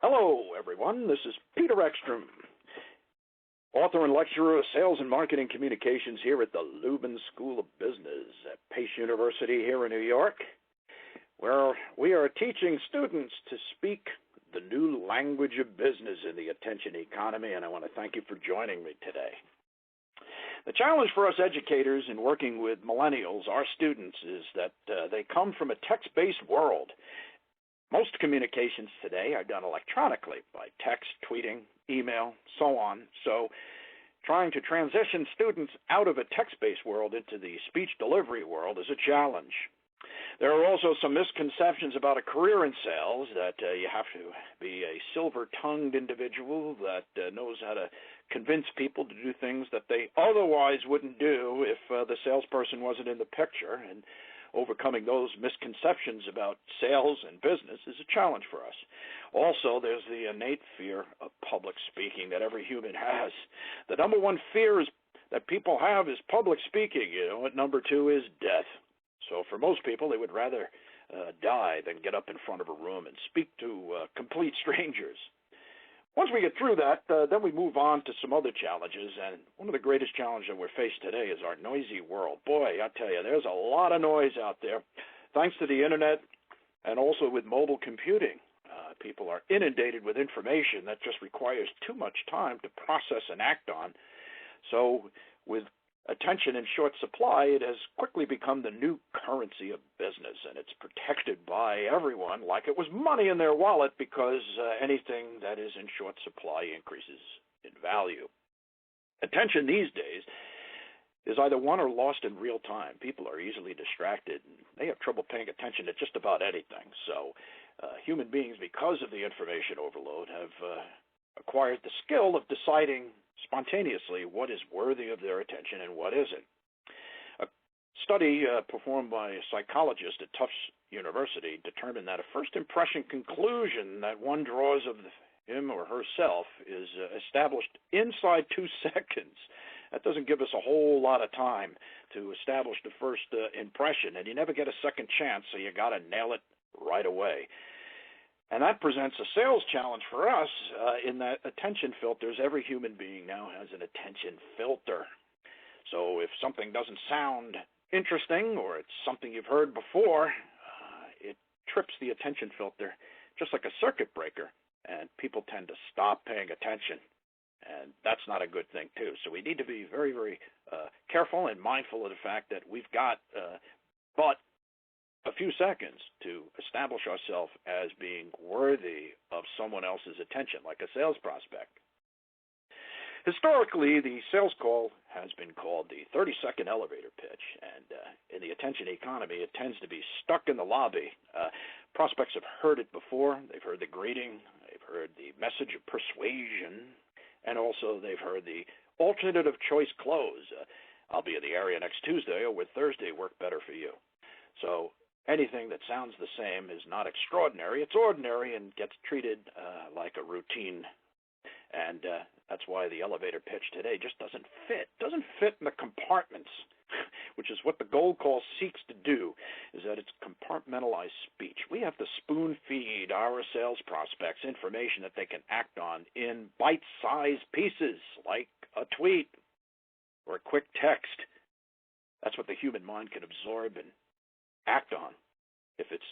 Hello, everyone. This is Peter Ekstrom, author and lecturer of Sales and Marketing Communications here at the Lubin School of Business at Pace University here in New York, where we are teaching students to speak the new language of business in the attention economy, and I want to thank you for joining me today. The challenge for us educators in working with millennials, our students, is that they come from a text-based world. Most communications today are done electronically by text, tweeting, email, so on. So trying to transition students out of a text-based world into the speech delivery world is a challenge. There are also some misconceptions about a career in sales, that you have to be a silver-tongued individual that knows how to convince people to do things that they otherwise wouldn't do if the salesperson wasn't in the picture. And overcoming those misconceptions about sales and business is a challenge for us. Also, there's the innate fear of public speaking that every human has. The number one fear that people have is public speaking. And number two is death. So for most people, they would rather die than get up in front of a room and speak to complete strangers. Once we get through that, then we move on to some other challenges, and one of the greatest challenges that we're faced today is our noisy world. Boy, I tell you, there's a lot of noise out there. Thanks to the internet and also with mobile computing, people are inundated with information that just requires too much time to process and act on. So with attention in short supply, it has quickly become the new currency of business, and it's protected by everyone like it was money in their wallet, because anything that is in short supply increases in value. Attention these days is either won or lost in real time. People are easily distracted, and they have trouble paying attention to just about anything. So human beings, because of the information overload, have acquired the skill of deciding spontaneously what is worthy of their attention and what isn't. A study performed by a psychologist at Tufts University determined that a first impression conclusion that one draws of him or herself is established inside 2 seconds. That doesn't give us a whole lot of time to establish the first impression, and you never get a second chance, so you got to nail it right away. And that presents a sales challenge for us in that attention filters. Every human being now has an attention filter. So if something doesn't sound interesting, or it's something you've heard before, it trips the attention filter just like a circuit breaker, and people tend to stop paying attention. And that's not a good thing, too. So we need to be very, very careful and mindful of the fact that we've got but a few seconds to establish ourselves as being worthy of someone else's attention, like a sales prospect. Historically, the sales call has been called the 30-second elevator pitch, and in the attention economy, it tends to be stuck in the lobby. Prospects have heard it before. They've heard the greeting. They've heard the message of persuasion, and also they've heard the alternate of choice close. I'll be in the area next Tuesday, or would Thursday work better for you? So anything that sounds the same is not extraordinary. It's ordinary and gets treated like a routine. And that's why the elevator pitch today just doesn't fit. It doesn't fit in the compartments, which is what the gold call seeks to do, is that it's compartmentalized speech. We have to spoon feed our sales prospects information that they can act on in bite-sized pieces, like a tweet or a quick text. That's what the human mind can absorb and act on if it's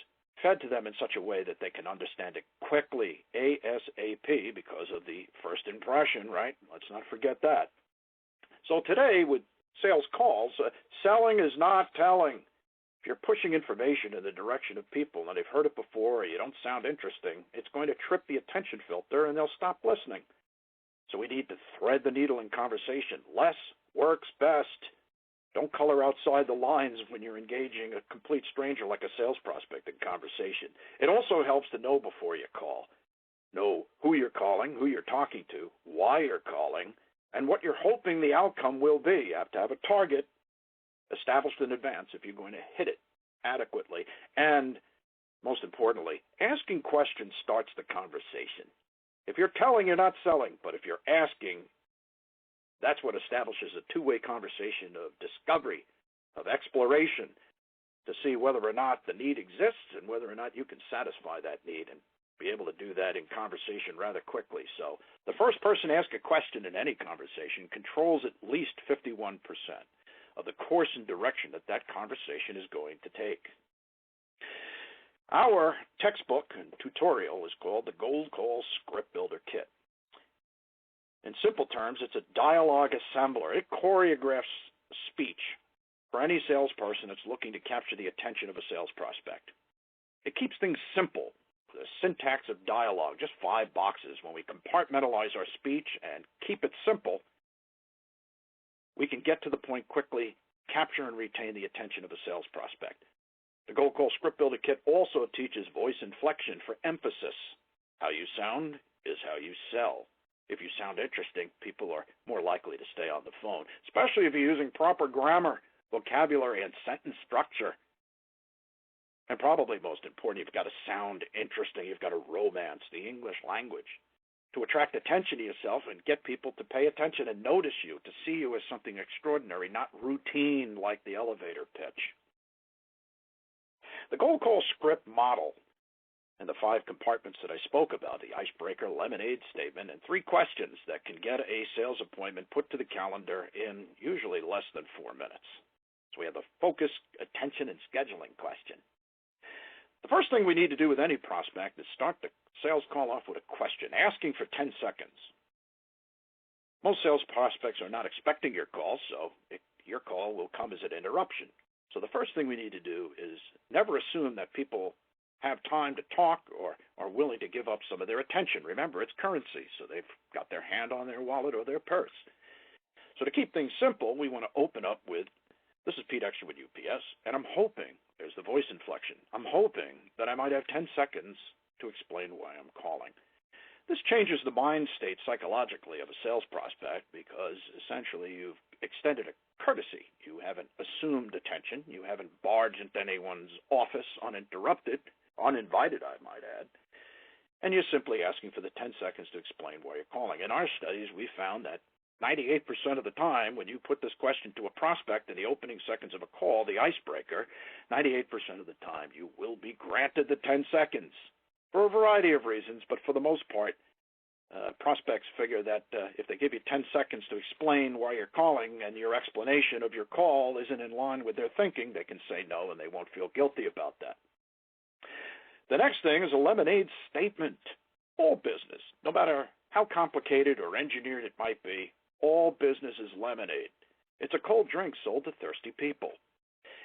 fed to them in such a way that they can understand it quickly, ASAP, because of the first impression, right? Let's not forget that. So today, with sales calls, selling is not telling. If you're pushing information in the direction of people and they've heard it before, or you don't sound interesting, it's going to trip the attention filter and they'll stop listening. So we need to thread the needle in conversation. Less works best. Don't color outside the lines when you're engaging a complete stranger like a sales prospect in conversation. It also helps to know before you call. Know who you're calling, who you're talking to, why you're calling, and what you're hoping the outcome will be. You have to have a target established in advance if you're going to hit it adequately. And most importantly, asking questions starts the conversation. If you're telling, you're not selling, but if you're asking, that's what establishes a two-way conversation of discovery, of exploration, to see whether or not the need exists and whether or not you can satisfy that need. And be able to do that in conversation rather quickly. So the first person to ask a question in any conversation controls at least 51% of the course and direction that that conversation is going to take. Our textbook and tutorial is called the Gold Call Script Builder Kit. In simple terms, it's a dialogue assembler. It choreographs speech for any salesperson that's looking to capture the attention of a sales prospect. It keeps things simple. The syntax of dialogue, just 5 boxes. When we compartmentalize our speech and keep it simple, we can get to the point quickly, capture and retain the attention of a sales prospect. The Gold Call Script Builder Kit also teaches voice inflection for emphasis. How you sound is how you sell. If you sound interesting, people are more likely to stay on the phone, especially if you're using proper grammar, vocabulary, and sentence structure. And probably most important, you've got to sound interesting. You've got to romance the English language to attract attention to yourself and get people to pay attention and notice you, to see you as something extraordinary, not routine like the elevator pitch. The Gold Call script model and the 5 compartments that I spoke about, the icebreaker, lemonade statement, and 3 questions that can get a sales appointment put to the calendar in usually less than 4 minutes. So we have the focus, attention, and scheduling question. The first thing we need to do with any prospect is start the sales call off with a question, asking for 10 seconds. Most sales prospects are not expecting your call, so your call will come as an interruption. So the first thing we need to do is never assume that people have time to talk or are willing to give up some of their attention. Remember, it's currency, so they've got their hand on their wallet or their purse. So to keep things simple, we want to open up with, "This is Pete Extra with UPS, and I'm hoping," there's the voice inflection, "I'm hoping that I might have 10 seconds to explain why I'm calling." This changes the mind state psychologically of a sales prospect because essentially you've extended a courtesy. You haven't assumed attention. You haven't barged into anyone's office uninterrupted, uninvited, I might add. And you're simply asking for the 10 seconds to explain why you're calling. In our studies, we found that 98% of the time when you put this question to a prospect in the opening seconds of a call, the icebreaker, 98% of the time you will be granted the 10 seconds for a variety of reasons, but for the most part, prospects figure that if they give you 10 seconds to explain why you're calling and your explanation of your call isn't in line with their thinking, they can say no and they won't feel guilty about that. The next thing is a lemonade statement. All business, no matter how complicated or engineered it might be, all business is lemonade. It's a cold drink sold to thirsty people.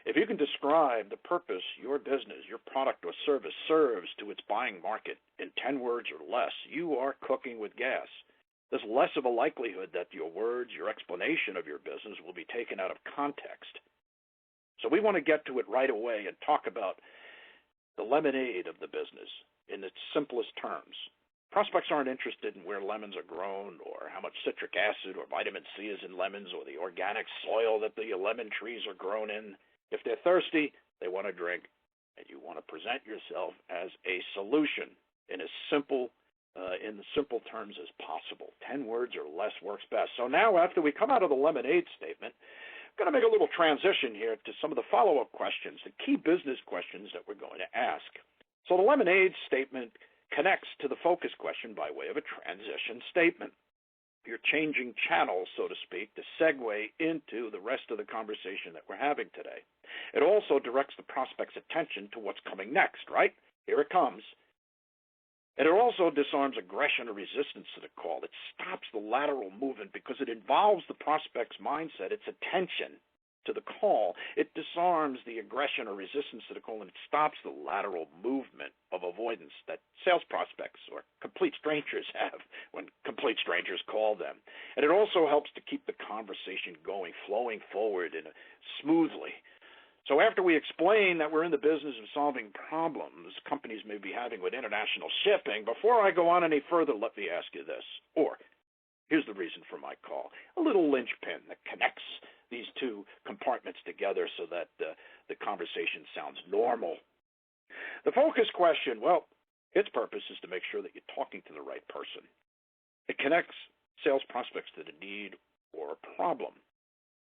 If you can describe the purpose your business, your product or service serves to its buying market in 10 words or less, you are cooking with gas. There's less of a likelihood that your words, your explanation of your business will be taken out of context. So we want to get to it right away and talk about the lemonade of the business in its simplest terms. Prospects aren't interested in where lemons are grown or how much citric acid or vitamin C is in lemons or the organic soil that the lemon trees are grown in. If they're thirsty, they want to drink, and you want to present yourself as a solution in the simple terms as possible. 10 words or less works best. So now after we come out of the lemonade statement, I'm going to make a little transition here to some of the follow-up questions, the key business questions that we're going to ask. So the lemonade statement connects to the focus question by way of a transition statement. You're changing channels, so to speak, to segue into the rest of the conversation that we're having today. It also directs the prospect's attention to what's coming next, right? Here it comes. And it also disarms aggression or resistance to the call. It stops the lateral movement because it involves the prospect's mindset, its attention to the call. It disarms the aggression or resistance to the call, and it stops the lateral movement of avoidance that sales prospects or complete strangers have when complete strangers call them. And it also helps to keep the conversation going, flowing forward smoothly. So after we explain that we're in the business of solving problems companies may be having with international shipping, before I go on any further, let me ask you this. Or, here's the reason for my call. A little linchpin that connects these 2 compartments together so that the conversation sounds normal. The focus question, well, its purpose is to make sure that you're talking to the right person. It connects sales prospects to the need or a problem.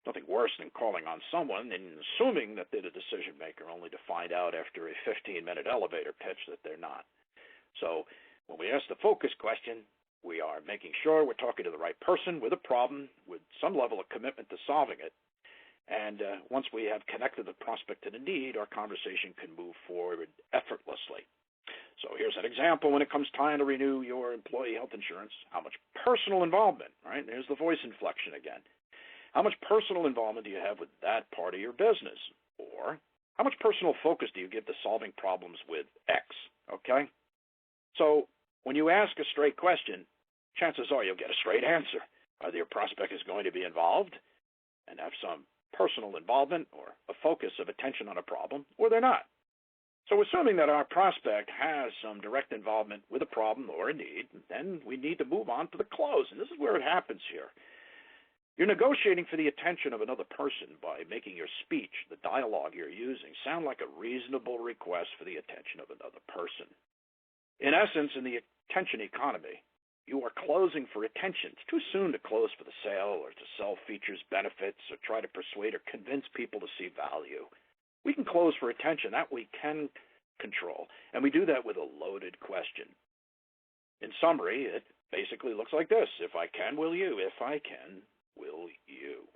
Nothing worse than calling on someone and assuming that they're the decision maker only to find out after a 15-minute elevator pitch that they're not. So when we ask the focus question, we are making sure we're talking to the right person with a problem with some level of commitment to solving it. And once we have connected the prospect to the need, our conversation can move forward effortlessly. So here's an example when it comes time to renew your employee health insurance. How much personal involvement, right? There's the voice inflection again. How much personal involvement do you have with that part of your business? Or how much personal focus do you give to solving problems with X, okay? So when you ask a straight question, chances are you'll get a straight answer. Either your prospect is going to be involved and have some personal involvement or a focus of attention on a problem, or they're not. So assuming that our prospect has some direct involvement with a problem or a need, then we need to move on to the close. And this is where it happens here. You're negotiating for the attention of another person by making your speech, the dialogue you're using, sound like a reasonable request for the attention of another person. In essence, in the attention economy, you are closing for attention. It's too soon to close for the sale or to sell features, benefits, or try to persuade or convince people to see value. We can close for attention. That we can control. And we do that with a loaded question. In summary, it basically looks like this. If I can, will you? If I can, will you?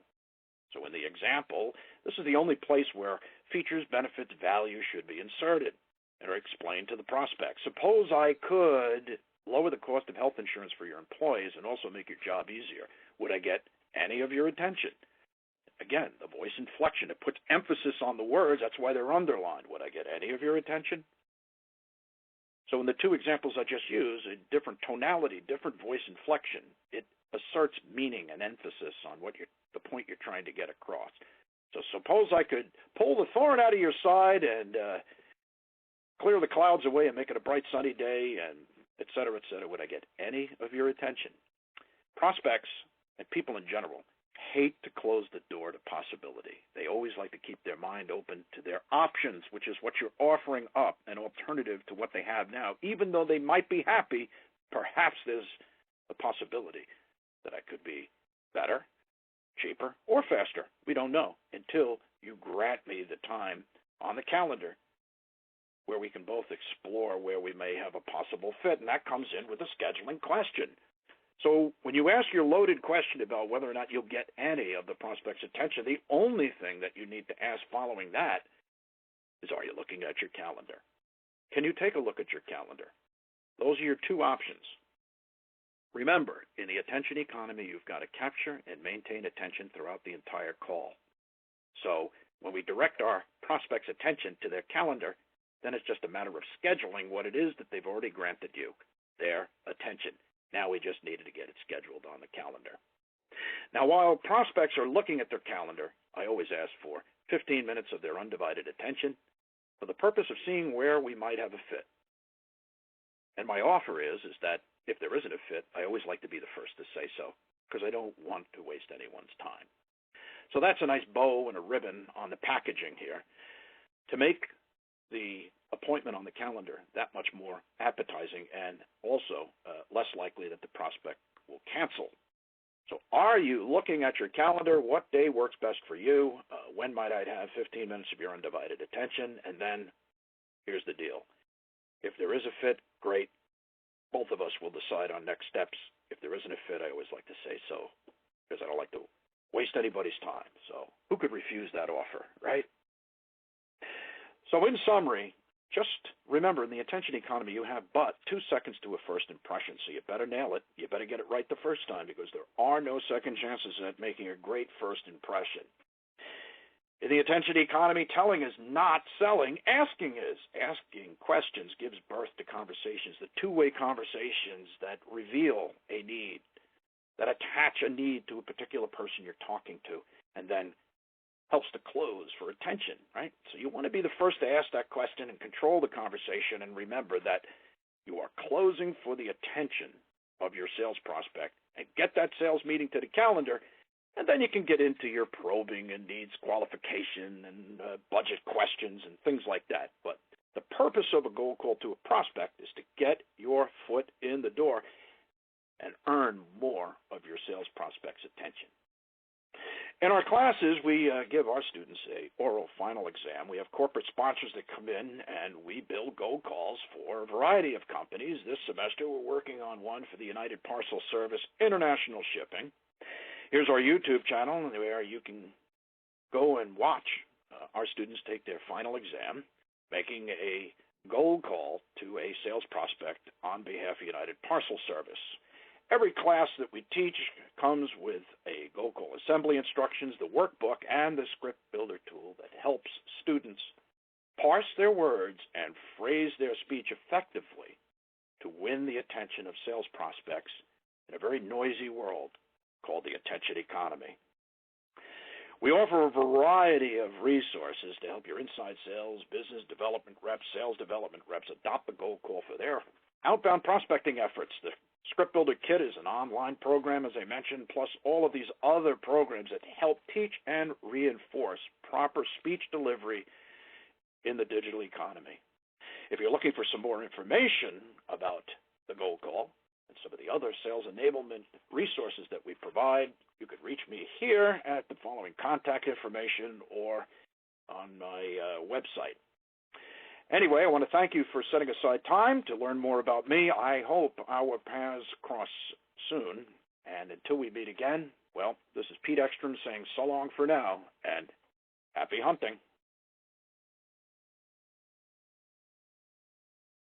So in the example, this is the only place where features, benefits, value should be inserted and are explained to the prospect. Suppose I could lower the cost of health insurance for your employees and also make your job easier. Would I get any of your attention? Again, the voice inflection, it puts emphasis on the words. That's why they're underlined. Would I get any of your attention? So in the two examples I just used, a different tonality, different voice inflection, it asserts meaning and emphasis on the point you're trying to get across. So suppose I could pull the thorn out of your side and clear the clouds away and make it a bright sunny day, and et cetera, et cetera. Would I get any of your attention? Prospects and people in general hate to close the door to possibility. They always like to keep their mind open to their options, which is what you're offering up, an alternative to what they have now. Even though they might be happy, perhaps there's a possibility that I could be better, cheaper, or faster. We don't know until you grant me the time on the calendar where we can both explore where we may have a possible fit, and that comes in with a scheduling question. So when you ask your loaded question about whether or not you'll get any of the prospect's attention, the only thing that you need to ask following that is, are you looking at your calendar? Can you take a look at your calendar? Those are your two options. Remember, in the attention economy, you've got to capture and maintain attention throughout the entire call. So when we direct our prospect's attention to their calendar, then it's just a matter of scheduling what it is that they've already granted you, their attention. Now we just needed to get it scheduled on the calendar. Now, while prospects are looking at their calendar, I always ask for 15 minutes of their undivided attention for the purpose of seeing where we might have a fit. And my offer is that if there isn't a fit, I always like to be the first to say so, because I don't want to waste anyone's time. So that's a nice bow and a ribbon on the packaging here to make the appointment on the calendar that much more appetizing and also less likely that the prospect will cancel. So are you looking at your calendar? What day works best for you? When might I have 15 minutes of your undivided attention? And then here's the deal. If there is a fit, great. Both of us will decide on next steps. If there isn't a fit, I always like to say so, because I don't like to waste anybody's time. So who could refuse that offer, right? So in summary, just remember, in the attention economy, you have but 2 seconds to a first impression, so you better nail it. You better get it right the first time, because there are no second chances at making a great first impression. In the attention economy, telling is not selling. Asking is. Asking questions gives birth to conversations, the two-way conversations that reveal a need, that attach a need to a particular person you're talking to, and then helps to close for attention, right? So you want to be the first to ask that question and control the conversation, and remember that you are closing for the attention of your sales prospect, and get that sales meeting to the calendar, and then you can get into your probing and needs qualification and budget questions and things like that. But the purpose of a cold call to a prospect is to get your foot in the door and earn more of your sales prospect's attention. In our classes, we give our students a oral final exam. We have corporate sponsors that come in, and we build goal calls for a variety of companies. This semester, we're working on one for the United Parcel Service International Shipping. Here's our YouTube channel where you can go and watch our students take their final exam, making a goal call to a sales prospect on behalf of United Parcel Service. Every class that we teach comes with a goal call assembly instructions, the workbook, and the script builder tool that helps students parse their words and phrase their speech effectively to win the attention of sales prospects in a very noisy world called the attention economy. We offer a variety of resources to help your inside sales, business development reps, sales development reps adopt the goal call for their outbound prospecting efforts. The Script Builder Kit is an online program, as I mentioned, plus all of these other programs that help teach and reinforce proper speech delivery in the digital economy. If you're looking for some more information about the goal call and some of the other sales enablement resources that we provide, you could reach me here at the following contact information or on my website. Anyway, I want to thank you for setting aside time to learn more about me. I hope our paths cross soon. And until we meet again, well, this is Pete Ekstrom saying so long for now and happy hunting.